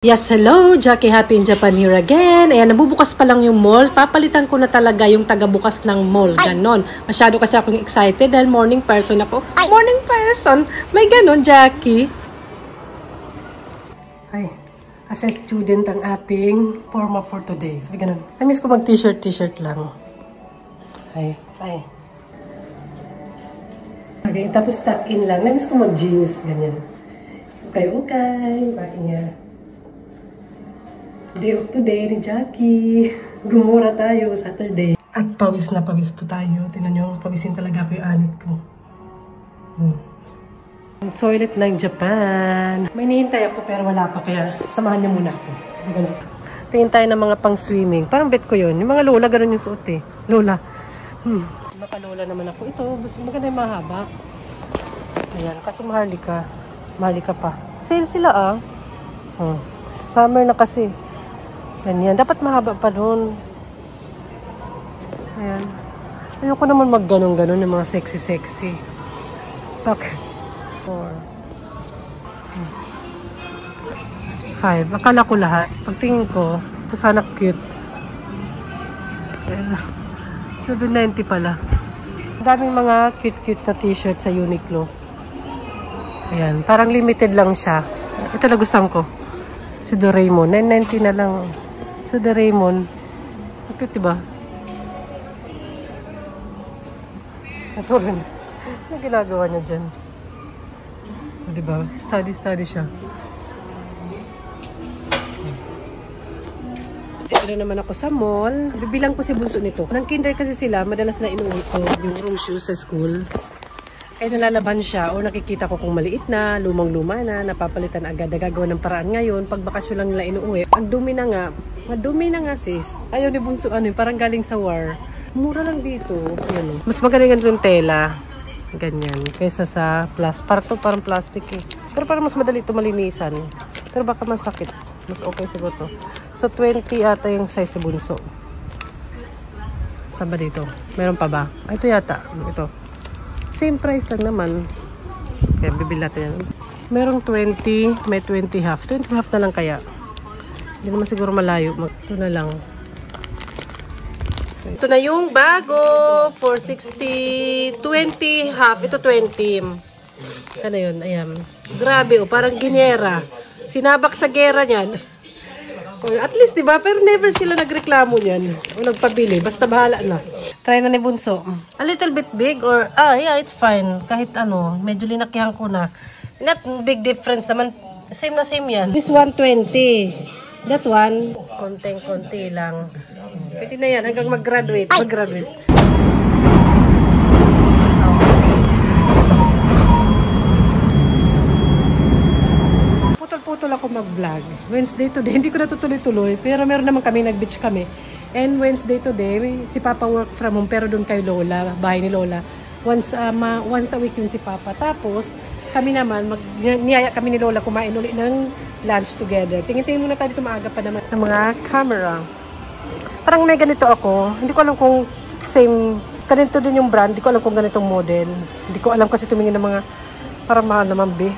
Yes, hello! Jackie Happy in Japan here again. Ayan, nabubukas pa lang yung mall. Papalitan ko na talaga yung taga-bukas ng mall. Ganon. Masyado kasi akong excited dahil morning person ako. Morning person? May ganon, Jackie. Ay, as a student ang ating form up for today. Sabi ganon. Namiss ko mag t-shirt lang. Ay. Okay, tapos tuck in lang. Namiss ko mag jeans. Ganyan. Okay. Bakit nga? Day of today ni Jackie. Gumura tayo Saturday. At pawis na pawis po tayo. Tingnan nyo, pawisin talaga ako yung anit ko. Toilet ng Japan. May nihintay ako pero wala pa. Kaya samahan niyo muna ako. Tingin tayo ng mga pang swimming. Parang bet ko yun. Yung mga lola, ganun yung suot eh. Lola. Makalola naman ako. Ito, maganda yung mahaba. Ayan, kaso maharlika. Maharlika pa. Sale sila ah. Summer na kasi. Ganyan. Dapat mahaba pa doon. Ayan. Ayoko naman mag-ganon-ganon yung mga sexy-sexy. Okay. 4. 5. Akala ko lahat. Pagtingin ko, ito sana cute. 790 pala. Daming mga cute-cute na t-shirt sa Uniqlo. Ayan. Parang limited lang siya. Ito na gusto ko. Si Doraemon. 990 na lang. Si Doraemon. Cute, diba? Ito rin. Ano ginagawa niya dyan? Diba? Study siya. Dito naman ako sa mall. Bibilang ko si bunso nito. Nang kinder kasi sila, madalas na inuwi ko yung room shoes sa school. Kaya nalalaban siya o nakikita ko kung maliit na, lumang-luma na, napapalitan agad. Nagagawa ng paraan ngayon. Pag bakasyon lang nila inuwi, ang dumi na nga. Madumi na nga sis. Ayaw ni bunso parang galing sa war. Mura lang dito. Yan. Mas magaling yung tela. Ganyan. Kaysa sa parang plastic eh. Pero parang mas madali ito malinisan. Pero baka masakit. Mas okay siguro to. So 20 ata yung size ni bunso. Saan ba dito? Meron pa ba? Ito yata. Ito. Same price lang naman. Kaya bibili natin yan. Merong 20, may 20 half. 20 half na lang kaya. Hindi naman siguro malayo. Ito na lang. Ito na yung bago. 460. 20 half. Ito 20. Ano yun? Ayan. Grabe oh. Parang ginyera. Sinabak sa gera niyan. At least, diba? Pero never sila nagreklamo niyan. O nagpabili. Basta bahala na. Try na ni bunso. A little bit big or, yeah, it's fine. Kahit ano, medyo linakihan ko na. Not big difference naman. Same na same yan. This 120. That one, konting-konti lang. Pwede na yan hanggang mag-graduate. Putol ako mag-vlog. Wednesday today, hindi ko natutuloy-tuloy. Pero meron naman kami, nag-beach kami. And Wednesday today, si Papa work from home. Pero doon kay Lola, bahay ni Lola. Once a week yun si Papa. Tapos, kami naman, niyaya kami ni Lola kumain ulit ng lunch together. Tingin-tingin muna tayo dito maaga pa naman ng mga camera. Parang may ganito ako. Hindi ko alam kung same, ganito din yung brand. Hindi ko alam kung ganitong model. Hindi ko alam kasi tumingin ng mga parang mahal naman be.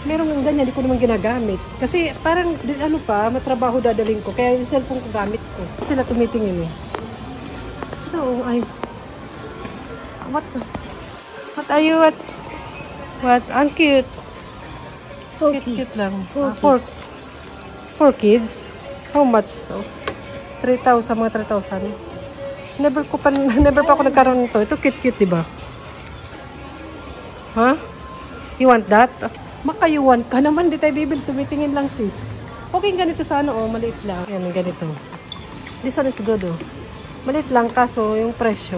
Meron ng ganyan, hindi ko naman ginagamit. Kasi parang, ano pa, matrabaho dadaling ko. Kaya yung cellphone ko gamit ko. Sila tumitingin eh. So, what are you at? What? Ang cute. Cute lang. For kids? How much? So, 3,000, mga 3,000. Never pa ako nagkaroon nito. Ito cute, diba? Huh? You want that? Baka you want ka naman, di tayo bibili. Tumitingin lang sis. Okay, ganito sana maliit lang. Yan, ganito. This one is good Maliit lang, kaso yung presyo.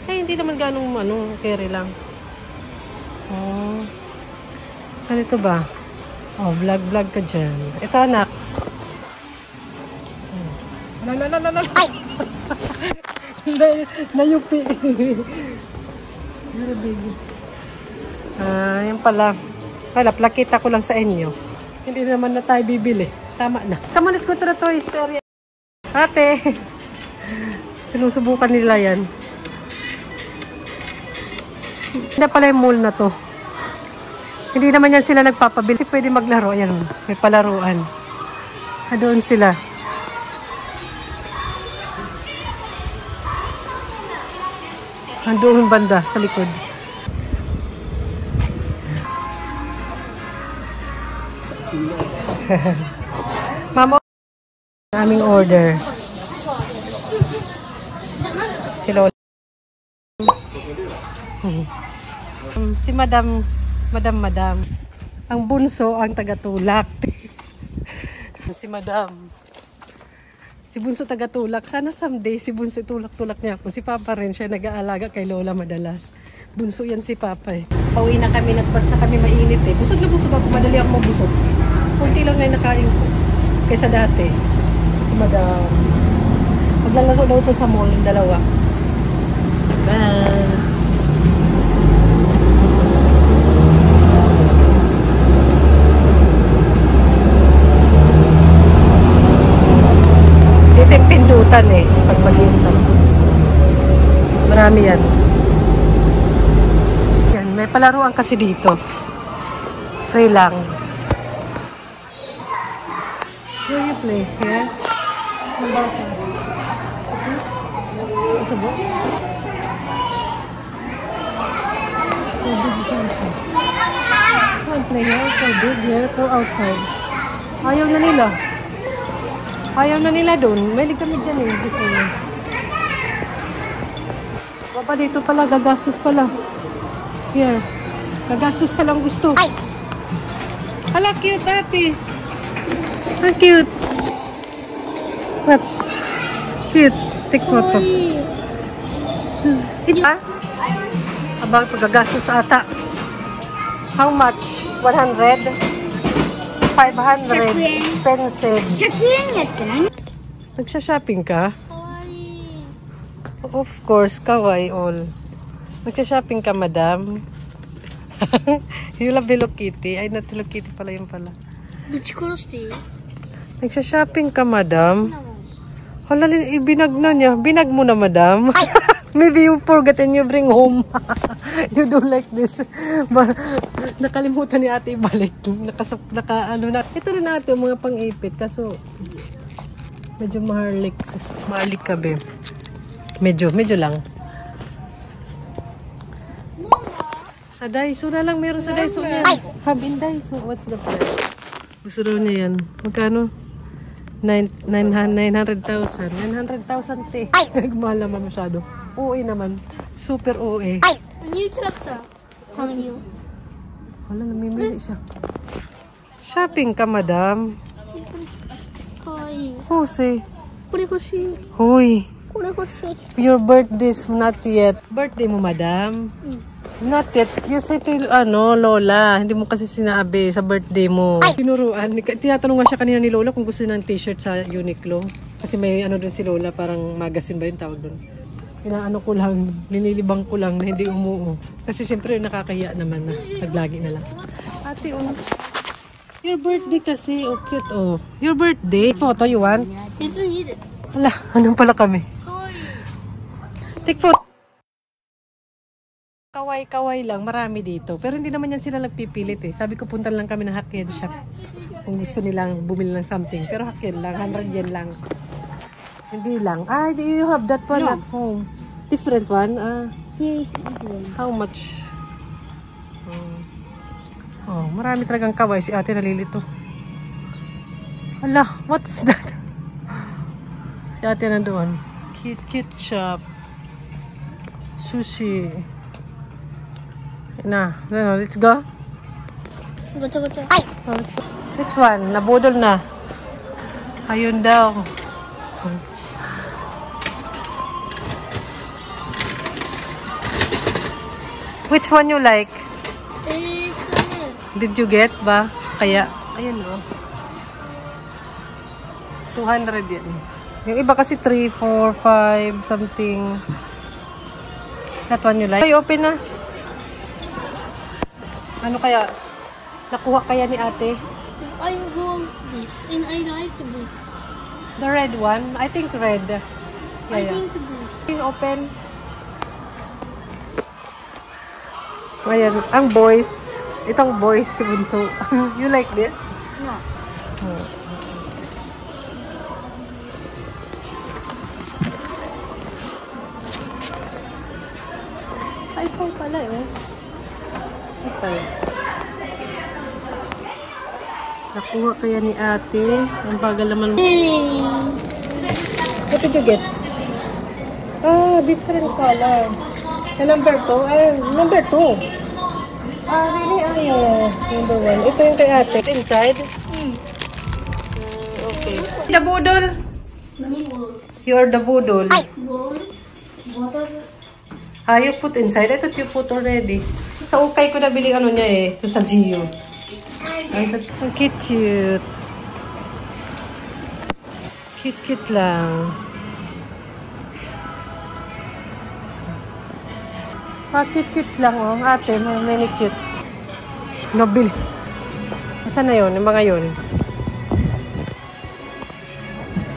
Hindi naman ganong carry lang. Ganito ba? Vlog ka dyan. Ito anak. Nayupi. Very big. Yan pala. Plakita ko lang sa inyo. Hindi naman na tayo bibili. Tama na. Come on, let's go to the toys area. Ate! Sinusubukan nila yan. Hindi pala yung mall na to. Hindi naman yan sila nagpapabili. Kasi pwede maglaro. Ayan, may palaruan. Doon sila. Doon banda sa likod. Mama, aming order. Si Lola. Si Madam. Ang bunso ang tagatulak. Si Madam. Si bunso tagatulak. Sana someday si bunso tulak-tulak niya ako. Si Papa rin siya nag-aalaga kay Lola madalas. Bunso yan si Papa eh. Pauwi na kami, nagpas na kami mainit eh. Busog na busog ako. Madali ako mabusog. Kunti lang ngayon nakain ko. Kaysa dati. Si Madam. Maglalaro daw ito sa mall, yung dalawa. Bye. Dito yung pindutan eh. Pag mag-install. Marami yan. Yan, may palaruan kasi dito. Free lang. Where you play? Here? What's a book? Come play here. So big here. Go outside. Ayaw na nila. Ayaw na nila doon. May kami dyan eh. Baba dito pala. Gagastos pala. Here. Gagastos palang gusto. Hala, cute ate. Ang cute. Watch. Cute. Take photo. Abang pagagastos ata. How much? 100? 500. Expensive. Nagsha-shopping ka? Of course, kawaii all. Nagsha-shopping ka, madam? You love Hello Kitty? Ay, not Hello Kitty pala yun pala. Nagsha-shopping ka, madam? Hala, ibinag na niya. Binag mo na, madam. Maybe you forgot and you bring home. You do like this. Nakalimutan ni ate ibalik. Ano na. Ito rin ate, mga pang-ipit. Kaso, medyo maharlik. Maharlik ka, be. Medyo lang. Sa Daiso na lang. Meron sa Daiso yan. Habin Daiso. What's the price? Gusto daw niya yan. Magkano? 900,000. 900,000 te. Nagmahal naman masyado. OA naman. Super OA. New character. Sanyo. Wala, namimili siya. Shopping ka, madam. Kawaii. Jose. Kore hoshii. Hoy. Kore hoshii. Your birthday's not yet. Birthday mo, madam? Not yet. You say to, Lola. Hindi mo kasi sinabi sa birthday mo. Tinuruan. Tinatanong nga siya kanina ni Lola kung gusto ng t-shirt sa Uniqlo. Kasi may dun si Lola, parang magazine ba yung tawag dun? Inaano ko lang, nililibang ko lang na hindi umuo. Kasi syempre nakakahiya naman na. Naglagi na lang. Ate, your birthday kasi. Oh, cute, oh. Your birthday. Photo, you want? Wala, anong pala kami? Take photo. Kaway-kaway lang, marami dito. Pero hindi naman yan sila nagpipilit eh. Sabi ko, punta lang kami ng Hakyen shop. Kung gusto nilang bumili ng something. Pero Hakyen lang, 100 yen lang. Hindi lang. Ah, do you have that one at home? Different one? Here is different. How much? Oh, marami talagang kaway. Si ate nalilito. Hala, what's that? Si ate nandoon. Cute shop. Sushi. Na, let's go. Gacha. Which one? Nabudol na. Ayun daw. Which one you like? Did you get ba? Kaya, ayun o. 200 yan. Yung iba kasi 3, 4, 5, something. That one you like? Ay, open na. Ano kaya? Nakuha kaya ni ate? I want this and I like this. The red one? I think red. Yeah, I think this. Can you open? Ayan, ang boys. Itong boys si Bunso. You like this? No. Ito pala eh. Ito. Nakuha kaya ni ate. Ang bagal naman. What did you get? Ah, different color. The number 2? Number 2. Ah, really? Ah, yeah. Number 1. Ito yung kay ate. Inside? Okay. The budol. You're the budol. Ah, you put inside. I thought you put already. Sa ukay ko nabili ano niya eh. Ito sa Gio. Ang cute. Cute lang. Ah, cute lang oh. Ate, many cute. Nabili. Saan na yun? Yung mga yun.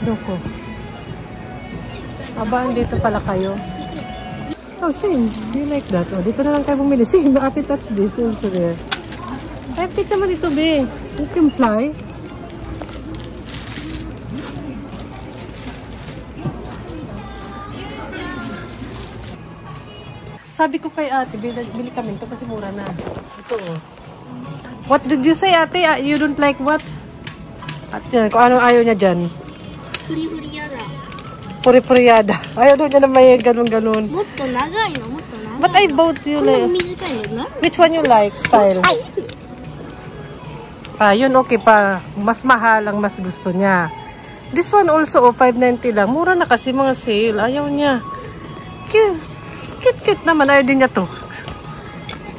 Doko. Aba, dito pala kayo. Oh, same. Do you like that? Oh, dito na lang kayo bumili. Same, ate touch this. Also there. Ay, pick naman dito, be. You can fly. Sabi ko kay ate, bili kami ito kasi mura na. Ito, oh. What did you say, ate? You don't like what? Ate, kung ano ayaw niya dyan. Puri-puriyada. Ayaw doon niya na may ganun-ganun. But I bought you like... Which one you like? Style? Ah, yun okay pa. Mas mahal ang mas gusto niya. This one also, oh, 590 lang. Mura na kasi mga sale. Ayaw niya. Cute naman. Ayaw din niya to.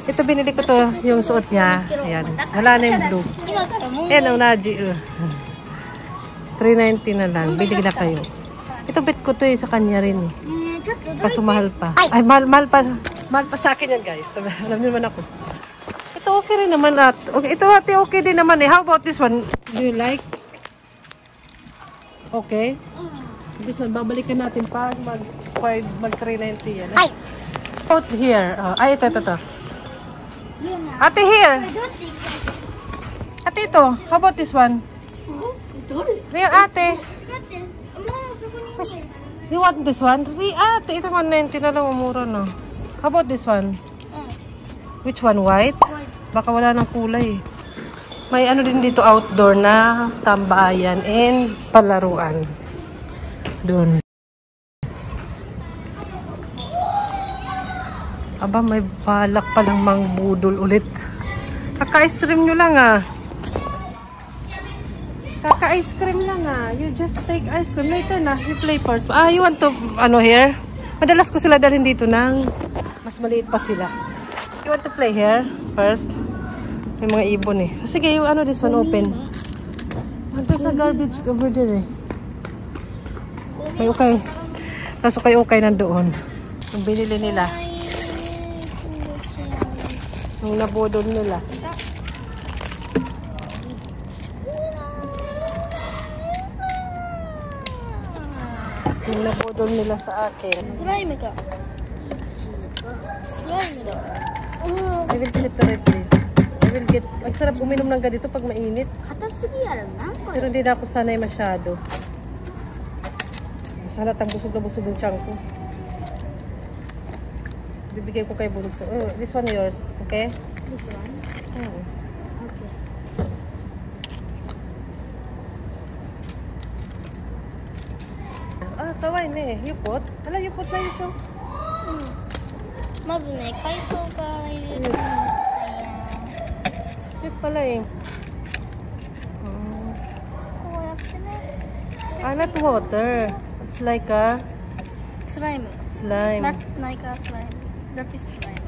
Ito binili ko to, yung suot niya. Ayan. Wala na yung blue. Ayan, ang Naji. 390 na lang. Bili na kayo. Ito bet ko to eh, sa kanya rin eh. Kaso mahal pa. Ay, mahal pa. Mahal pa sa akin yan guys. Alam niyo naman ako. Ito okay rin naman at. Okay, ito ate okay din naman eh. How about this one? Do you like? Okay. This one, babalikan natin pag mag 390 yan. Ay! Out here. Ay, ito. Ate here. Ate ito. How about this one? Real ate. You want this one? Ate, ito 190 na lang, umura na. How about this one? Which one? White? Baka wala ng kulay. May ano din dito outdoor na tambayan and palaruan. Doon. Aba, may balak palang mangbudol ulit. Kaka-ice cream nyo lang ah. Kaka-ice cream lang ah. You just take ice cream. Later na. You play first. Ah, you want to, ano here? Madalas ko sila dalhin dito ng mas maliit pa sila. You want to play here first? May mga ibon eh. Sige, you, ano, this one open. There's a garbage over there eh. May ukay. Kaso kay ukay nandoon. Yung binili nila. Yung nabudol nila. Yung nabudol nila sa akin. Slime ka. Slime ka. I will separate this. I will get... Ang sarap uminom ng ganito pag mainit. Pero hindi na ako sanay masyado. Sa halatang busog na busog yung tiyan ko. Bibigay ko kay Bunso. Oh, this one yours. Okay? This one? Oh. Okay. Ah, kawaii ne. You put? Hala, you put na yun siya. まずね、海藻から入れるんですよ。 Cute pala eh. こうやってね。 Ah, not water. It's like a スライム。 slime. Not like a slime. That is slime.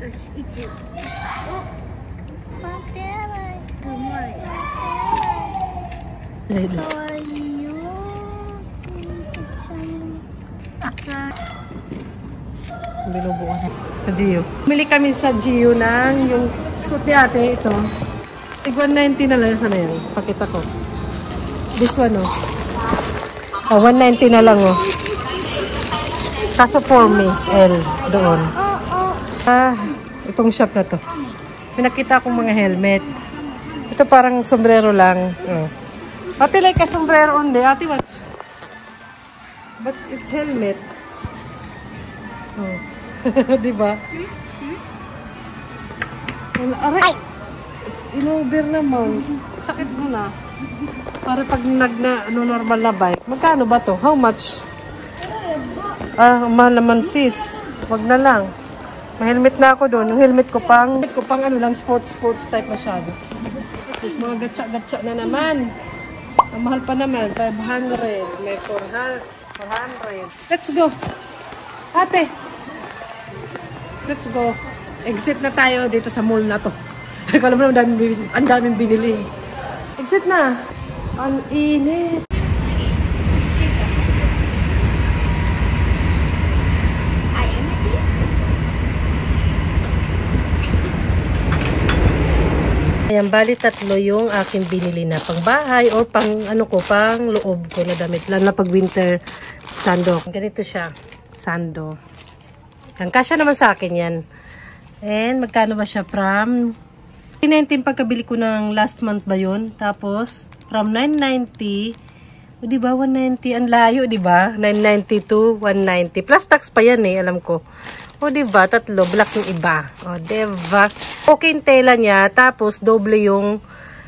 よし、1。お、待ってやばい。うまい。かわいいよ。キンキちゃん。Binubuo sa Gio. Bili kami sa Gio ng yung suit ni ate ito. Tig 190 na lang. Sana yan. Pakita ko. This one oh. Oh, 190 na lang oh. Kaso for me, L doon. Ah, itong shop na to. May nakita akong mga helmet. Ito parang sombrero lang. Oh. Ate like a sombrero only. Ate watch. But it's helmet. Oh. Diba? Aray! Inover naman. Sakit mo na. Para pag normal na bike. Magkano ba to? How much? Mahal naman sis. Wag na lang. May helmet na ako doon. Yung helmet ko pang ano lang, sports type masyado. Tapos mga gatsa na naman. Ang mahal pa naman. 500. May 400. Let's go. Ate. Let's go. Exit na tayo dito sa mall na to. Alam mo naman, ang daming binili. Exit na. Ang init. Ayan, bali 3 yung aking binili na pang bahay or pang ano ko, pang loob ko na damit. Lalo na pag winter sando. Ganito siya. Sando. Ang kasya naman sa akin yan. And magkano ba siya from 919 pagkabili ko ng last month ba yun? Tapos from 990, o diba 190? Ang layo, diba? 990 to 190. Plus tax pa yan eh, alam ko. O diba? 3, black yung iba. O diba? Okay yung tela niya. Tapos doble yung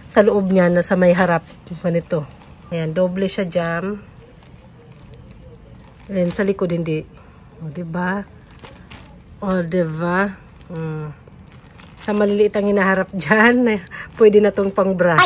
sa loob niya na sa may harap. Ganito. Ayan, doble siya jam. Ayan, sa likod hindi. O diba? O diba? Sa maliliit ang hinaharap dyan. Pwede na tong pang bra.